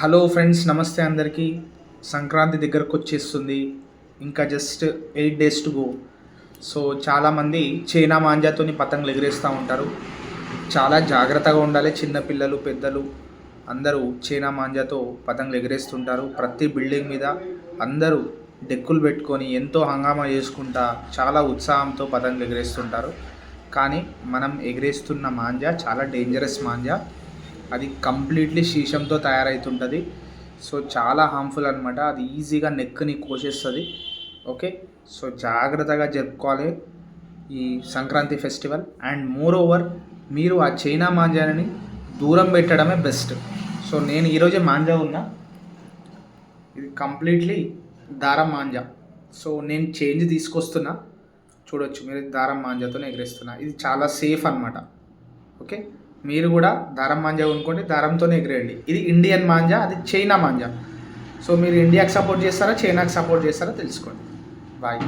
Hello friends, నమస్తే అందరికీ. సంక్రాంతి దగ్గరకు వచ్చేస్తుంది. ఇంకా just 8 days to go. So చాలామంది చైనా మాంజాతోని పతంగులు ఎగిరేస్తూ ఉంటారు. చాలా జాగ్రత్తగా ఉండాలి. చిన్నపిల్లలు, పెద్దలు అందరూ చైనా మాంజాతో పతంగులు ఎగిరేస్తుంటారు. ప్రతి బిల్డింగ్ మీద అందరూ డెక్కులు పెట్టుకొని ఎంతో హంగామా చేసుకుంటా చాలా ఉత్సాహంతో పతంగులు ఎగిరేస్తుంటారు. కానీ మనం ఎగిరేస్తున్న మాంజా చాలా డేంజరస్ మాంజా. అది కంప్లీట్లీ శీషంతో తయారవుతుంటుంది. సో చాలా హార్మ్ఫుల్ అనమాట. అది ఈజీగా నెక్ని కోసేస్తుంది. ఓకే, సో జాగ్రత్తగా జరుపుకోవాలి ఈ Sankranti festival. And more over, మీరు ఆ చైనా మాంజాని దూరం పెట్టడమే బెస్ట్. సో నేను ఈరోజే మాంజా ఉన్నా, ఇది కంప్లీట్లీ దారం మాంజా. సో నేను చేంజ్ తీసుకొస్తున్నా, చూడొచ్చు మీరు. దారం మాంజాతోనే ఎగిరేస్తున్నా. ఇది చాలా సేఫ్ అనమాట. ఓకే, మీరు కూడా దారం మాంజా కొనుక్కోండి, దారంతోనే ఎగిరేయండి. ఇది ఇండియన్ మాంజా, అది చైనా మాంజా. సో మీరు ఇండియాకి సపోర్ట్ చేస్తారా, చైనాకి సపోర్ట్ చేస్తారా తెలుసుకోండి. బాయ్.